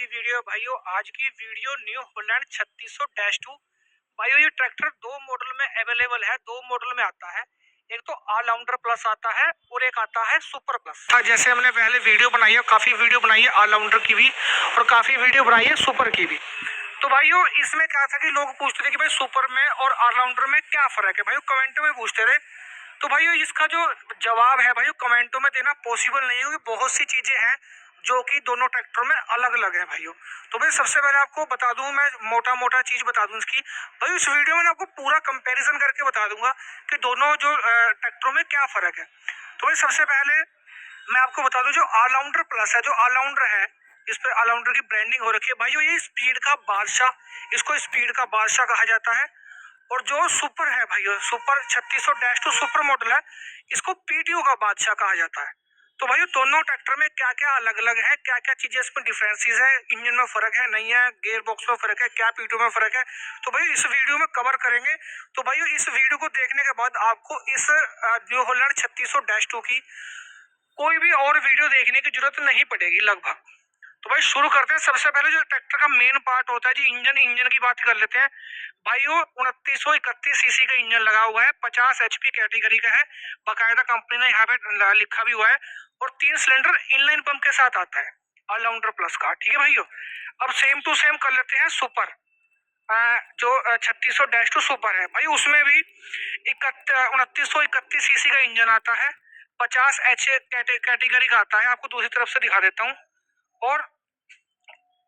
की वीडियो भाइयों, आज की वीडियो न्यू हॉलैंड 3600-2। भाइयों ये ट्रैक्टर दो मॉडल में अवेलेबल है, दो मॉडल में आता है। एक तो ऑलराउंडर प्लस आता है और एक आता है सुपर प्लस। जैसे हमने पहले वीडियो बनाई है, काफी वीडियो बनाई है ऑलराउंडर की भी और काफी वीडियो बनाई है सुपर की भी। तो भाइयों इसमें क्या था कि लोग पूछते थे कि भाई सुपर में और ऑलराउंडर में क्या फर्क है, भाइयों कमेंट में पूछते थे। तो भाइयों इसका जो जवाब है भाइयों कमेंटों में देना पॉसिबल नहीं है, क्योंकि बहुत सी चीजें हैं जो कि दोनों ट्रैक्टर में अलग अलग है भाइयों। तो भाई सबसे पहले आपको बता दूं, मैं मोटा मोटा चीज बता दूं इसकी। भाई इस वीडियो में आपको पूरा कंपैरिजन करके बता दूंगा कि दोनों जो ट्रैक्टरों में क्या फर्क है। तो भाई सबसे पहले मैं आपको बता दूं, जो ऑलराउंडर प्लस है, जो ऑलराउंडर है, इस पे ऑलराउंडर की ब्रांडिंग हो रखी है भाइयों। ये स्पीड का बादशाह, इसको स्पीड का बादशाह कहा जाता है। और जो सुपर है भाइयों, सुपर 3600-2 सुपर मॉडल है, इसको पीटीओ का बादशाह कहा जाता है। तो भाइयों दोनों ट्रैक्टर में क्या क्या अलग अलग है, क्या क्या चीजें इसमें डिफरेंसेस है, इंजन में फर्क है नहीं है, गियर बॉक्स में फर्क है, क्या पीटीओ में फर्क है, तो भाई इस वीडियो में कवर करेंगे। तो भाइयों इस वीडियो को देखने के बाद आपको इस न्यू हॉलैंड 3600-2 की कोई भी और वीडियो देखने की जरूरत नहीं पड़ेगी लगभग। तो भाई शुरू करते हैं। सबसे पहले जो ट्रैक्टर का मेन पार्ट होता है जी, इंजन की बात कर लेते हैं। भाइयों 2931 सीसी का इंजन लगा हुआ है, 50 एचपी कैटेगरी का है, बाकायदा कंपनी ने यहाँ पे लिखा भी हुआ है। और 3 सिलेंडर इनलाइन पंप के साथ आता है ऑलराउंडर प्लस का। ठीक है भाइयों, अब सेम टू सेम कर लेते हैं सुपर। जो 3600-2 सुपर है भाई, उसमें भी 2931 सीसी का इंजन आता है, 50 एच कैटेगरी का आता है। आपको दूसरी तरफ से दिखा देता हूँ। और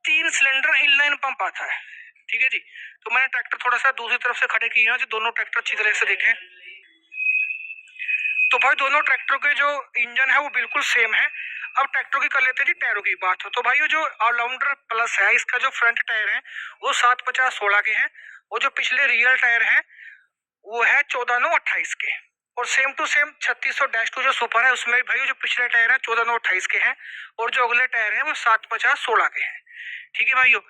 3 सिलेंडर इनलाइन पंप आता है। ठीक है जी, तो मैंने ट्रैक्टर थोड़ा सा दूसरी तरफ से खड़े किए हैं, जो दोनों ट्रैक्टर अच्छी तरह से देखें। तो भाई दोनों ट्रैक्टरों के जो इंजन है वो बिल्कुल सेम है। अब ट्रैक्टर की कर लेते हैं जी टायरों की बात। तो भाई जो ऑलराउंडर प्लस है, इसका जो फ्रंट टायर है वो 750/16 के हैं, और जो पिछले रियल टायर है वो है 14/9/28 के। और सेम टू सेम 3600-2 जो सुपर है उसमें भाई जो पिछले टायर है 14/9/28 के हैं, और जो अगले टायर है वो 750/16 के हैं। ठीक है भाइयों,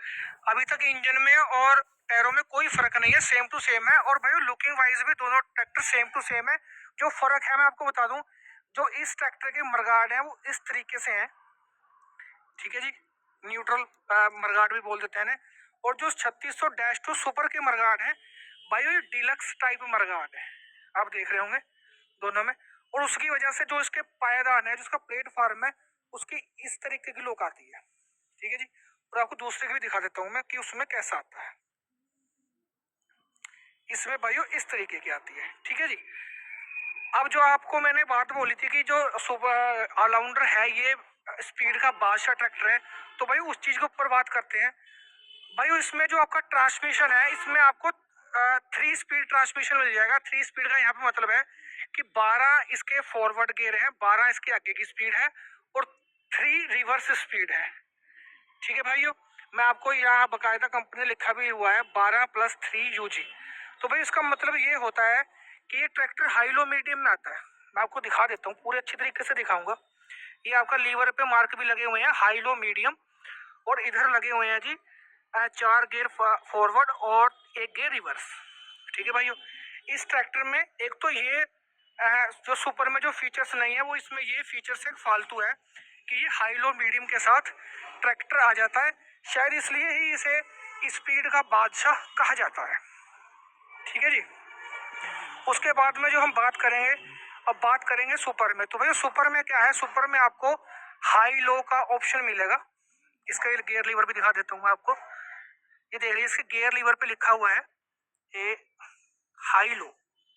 अभी तक इंजन में और टायरों में कोई फर्क नहीं है, सेम टू सेम है। और भाइयों लुकिंग वाइज भी दोनों ट्रैक्टर सेम टू सेम है। जो फर्क है मैं आपको बता दूं, जो इस ट्रैक्टर के मरगाड है वो इस तरीके से है। ठीक है जी, न्यूट्रल मरगाड भी बोल देते हैं। और जो 3600-2 सुपर के मरगाड है भाइयों, ये डिलक्स टाइप मरगाड है, आप देख रहे होंगे दोनों में। और उसकी वजह से जो इसके पायदान है, जिसका प्लेटफॉर्म है, उसकी इस तरीके की लुक आती है। ठीक है जी, और आपको दूसरे की भी दिखा देता हूँ मैं कि उसमें कैसा आता है। इसमें भाइयों इस तरीके की आती है। ठीक है जी, अब जो आपको मैंने बात बोली थी कि जो सुपर ऑलराउंडर है ये स्पीड का बादशाह ट्रैक्टर है, तो भाई उस चीज के ऊपर बात करते हैं। भाई इसमें जो आपका ट्रांसमिशन है, इसमें आपको 3 स्पीड ट्रांसमिशन मिल जाएगा। 3 स्पीड का यहाँ पे मतलब है कि 12 इसके फॉरवर्ड गियर है, 12 इसके आगे की स्पीड है, और 3 रिवर्स स्पीड है। ठीक है भाइयों, मैं आपको यहाँ बकायदा कंपनी ने लिखा भी हुआ है 12+3 यूजी। तो भाई इसका मतलब ये होता है कि ये ट्रैक्टर हाई लो मीडियम में आता है। मैं आपको दिखा देता हूँ, पूरे अच्छी तरीके से दिखाऊंगा। ये आपका लीवर पे मार्क भी लगे हुए हैं, हाई लो मीडियम। और इधर लगे हुए हैं जी 4 गियर फॉरवर्ड और 1 गियर रिवर्स। ठीक है भाइयों, इस ट्रैक्टर में एक तो ये जो सुपर में जो फीचर्स नहीं है वो इसमें ये फीचर्स एक फालतू है कि ये हाई लो मीडियम के साथ ट्रैक्टर आ जाता है, शायद इसलिए ही इसे स्पीड का बादशाह कहा जाता है। ठीक है जी, उसके बाद में जो हम बात करेंगे, अब बात करेंगे सुपर में। तो भैया सुपर में क्या है, सुपर में आपको हाई लो का ऑप्शन मिलेगा। इसका ये गियर लीवर भी दिखा देता हूँ मैं आपको। ये देख लीजिए, इसके गियर लीवर पे लिखा हुआ है ये हाई लो।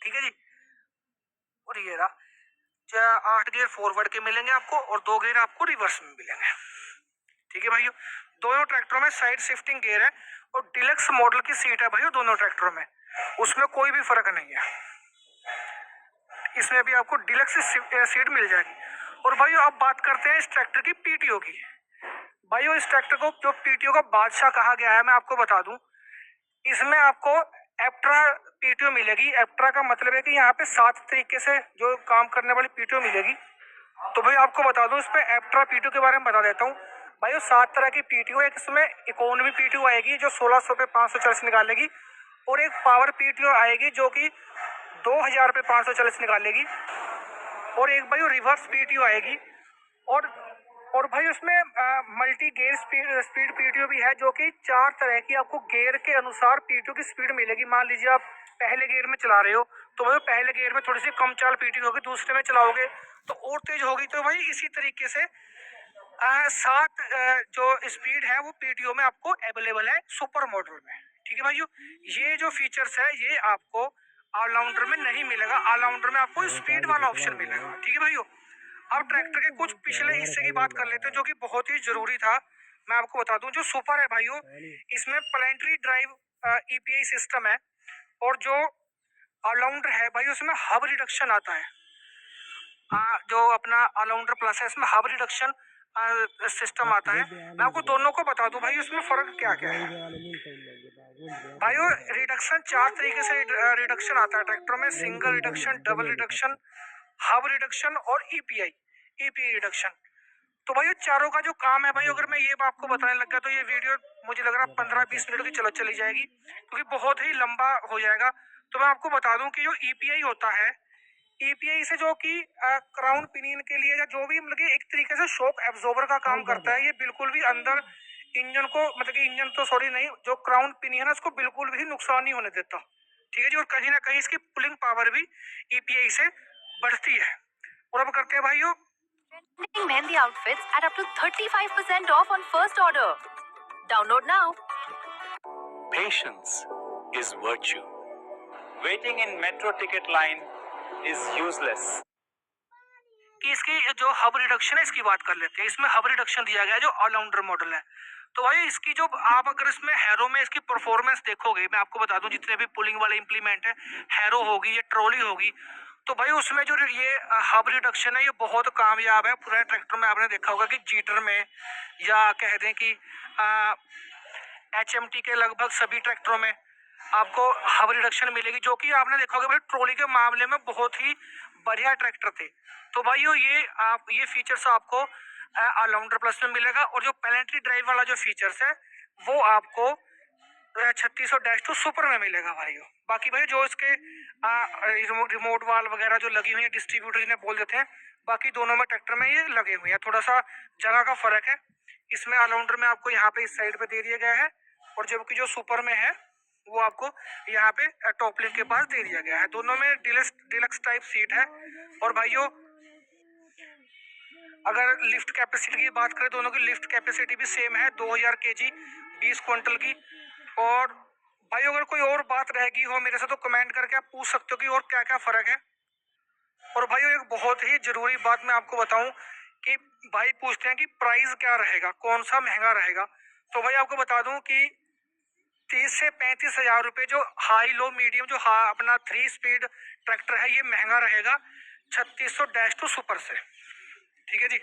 ठीक है जी, और ये रहा 8 गियर फॉरवर्ड के मिलेंगे आपको, और 2 गियर आपको रिवर्स में मिलेंगे। ठीक है भाइयों, दोनों ट्रैक्टरों में साइड शिफ्टिंग गियर है, और डिलक्स मॉडल की सीट है भाइयों दोनों ट्रैक्टरों में, उसमें कोई भी फर्क नहीं है। इसमें भी आपको डिलक्स सीट मिल जाएगी। और भाइयों अब बात करते हैं इस ट्रैक्टर की पीटीओ की। भाइयों इस ट्रैक्टर को जो पीटीओ का बादशाह कहा गया है, मैं आपको बता दूं, इसमें आपको एप्ट्रा पीटीओ मिलेगी। एप्ट्रा का मतलब है कि यहाँ पे 7 तरीके से जो काम करने वाली पीटीओ मिलेगी। तो भाई आपको बता दूं, इस पे एप्ट्रा पीटीओ के बारे में बता देता हूँ। भाई 7 तरह की पीटीओ है। इसमें इकोनॉमी पीटीओ आएगी जो 1600 पे 540 निकालेगी, और एक पावर पीटीओ आएगी जो कि 2000 पे 540 निकालेगी, और एक भाई रिवर्स पीटीओ आएगी। और और भाई उसमें मल्टी गेयर स्पीड पीटीओ भी है, जो कि 4 तरह की आपको गेयर के अनुसार पीटीओ की स्पीड मिलेगी। मान लीजिए आप पहले गेयर में चला रहे हो तो भाई पहले गेयर में थोड़ी सी कम चाल पीटीओ होगी, दूसरे में चलाओगे तो और तेज होगी। तो भाई इसी तरीके से 7 जो स्पीड है वो पीटीओ में आपको अवेलेबल है सुपर मॉडल में। ठीक है भाइयों, ये जो फीचर्स है ये आपको ऑलराउंडर में नहीं मिलेगा। ऑलराउंडर में आपको स्पीड वाला ऑप्शन मिलेगा। ठीक है भाइयों, अब ट्रैक्टर के कुछ पिछले हिस्से की बात कर लेते हैं जो कि बहुत ही जरूरी था। मैं आपको बता दूं, जो सुपर है भाइयों, इसमें प्लानेटरी ड्राइव ईपीआई सिस्टम है, और जो ऑलराउंडर है भाई उसमें हब रिडक्शन आता है। जो अपना ऑलराउंडर प्लस है इसमें हब रिडक्शन सिस्टम आता है। मैं आपको दोनों को बता दूं भाई उसमें फर्क क्या क्या है। भाइयों रिडक्शन 4 तरीके से रिडक्शन आता है ट्रैक्टर में, single reduction, double reduction, hub reduction और ईपीआई रिडक्शन। तो भाई चारों का जो काम है भाई, अगर मैं ये आपको बताने लग गया तो ये वीडियो मुझे लग रहा 15-20 मिनट की चली जाएगी, क्योंकि बहुत ही लंबा हो जाएगा। तो मैं आपको बता दूं कि जो ईपीआई होता है, ईपीआई से जो कि क्राउन पिनियन के लिए या जो भी मतलब कि एक तरीके से शॉक एब्जॉर्बर का काम करता है। ये बिल्कुल भी अंदर इंजन को मतलब कि इंजन तो सॉरी नहीं, जो क्राउन पिनियन है उसको बिल्कुल भी नुकसान नहीं होने देता। ठीक है जी, और कहीं ना कहीं इसकी पुलिंग पावर भी ईपीआई से बढ़ती है। और अब करते हैं भाइयों Mehendi outfits at up to 35% off on first order. Download now. Patience is virtue. Waiting in metro ticket line is useless. कि इसकी जो हब रिडक्शन है इसकी बात कर लेते हैं। इसमें हब रिडक्शन दिया गया है जो ऑलराउंडर मॉडल है। तो भाई इसकी जो आप अगर इसमें हैरो में इसकी परफॉर्मेंस देखोगे, मैं आपको बता दूं जितने भी पुलिंग वाले इंप्लीमेंट है, हैरो होगी या ट्रॉली होगी, तो भाई उसमें जो ये हब रिडक्शन है ये बहुत कामयाब है। पुराने ट्रैक्टर में आपने देखा होगा कि जीटर में या कह दें कि HMT के लगभग सभी ट्रैक्टरों में आपको हब रिडक्शन मिलेगी, जो कि आपने देखा होगा भाई ट्रॉली के मामले में बहुत ही बढ़िया ट्रैक्टर थे। तो भाइयों ये फीचर्स आपको ऑलराउंडर प्लस में मिलेगा, और जो प्लानेटरी ड्राइव वाला जो फीचर्स है वो आपको 3600-2 सुपर में मिलेगा भाइयों। बाकी भाई जो इसके रिमोट वाल वगैरह जो लगी हुई है डिस्ट्रीब्यूटर जिन्हें बोल देते हैं, बाकी दोनों में ट्रैक्टर में ये लगे हुए हैं। थोड़ा सा जगह का फर्क है, इसमें ऑलराउंडर में आपको यहाँ पे इस साइड पे दे दिया गया है, और जबकि जो सुपर में है वो आपको यहाँ पे टॉप लिंक के पास दे दिया गया है। दोनों में डिलक्स टाइप सीट है। और भाइयों अगर लिफ्ट कैपेसिटी की बात करें, दोनों की लिफ्ट कैपेसिटी भी सेम है 2000 kg 20 क्विंटल की। और भाई अगर कोई और बात रहेगी हो मेरे से तो कमेंट करके आप पूछ सकते हो कि और क्या क्या फर्क है। और भाई एक बहुत ही जरूरी बात मैं आपको बताऊं कि भाई पूछते हैं कि प्राइस क्या रहेगा, कौन सा महंगा रहेगा। तो भाई आपको बता दूं कि 30 से 35 हजार रुपये जो हाई लो मीडियम जो अपना 3 स्पीड ट्रैक्टर है ये महंगा रहेगा 3600-2 सुपर से। ठीक है जी,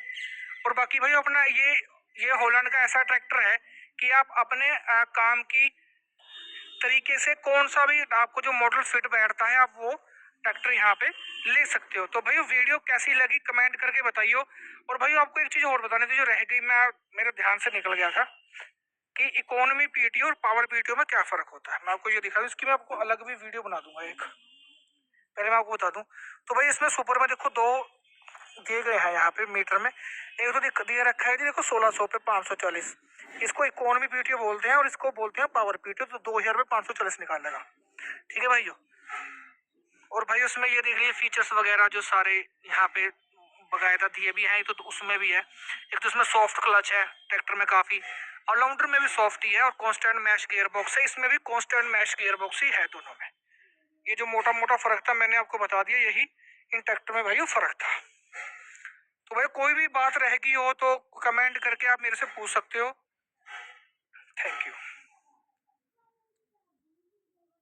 और बाकी भाई अपना ये हॉलैंड का ऐसा ट्रैक्टर है कि आप अपने काम की तरीके से कौन सा भी आपको जो मॉडल फिट बैठता है आप वो ट्रैक्टर यहाँ पे ले सकते हो। तो भाई वीडियो कैसी लगी कमेंट करके बताइए। और भाई आपको एक चीज और बताने थी जो रह गई, मैं मेरे ध्यान से निकल गया था कि इकोनॉमी पीटीओ और पावर पीटीओ में क्या फर्क होता है। मैं आपको ये दिखा दूं, इसकी मैं आपको अलग भी वीडियो बना दूंगा एक, पहले मैं आपको बता दूं। तो भाई इसमें सुपर में देखो 2 दिए गए हैं यहाँ पे मीटर में, एक तो दिया रखा है जी देखो 1600 पे 540, इसको इकोनॉमी पीटीओ बोलते हैं और इसको बोलते हैं पावर पीटीओ। तो 2000 पे 540 निकाल लेगा। ठीक है भाइयों, और भाई उसमें ये देख लीजिए फीचर्स वगैरह जो सारे यहाँ पे बकायदा दिए भी हैं, तो उसमें भी है। एक तो इसमें सॉफ्ट क्लच है ट्रैक्टर में काफी, ऑलराउंडर में भी सॉफ्ट ही है, और कांस्टेंट मैश गियर बॉक्स है, इसमें भी कांस्टेंट मैश गियर बॉक्स ही है दोनों में। ये जो मोटा मोटा फर्क था मैंने आपको बता दिया, यही इन ट्रैक्टर में भाई फर्क था। तो भाई कोई भी बात रहेगी हो तो कमेंट करके आप मेरे से पूछ सकते हो।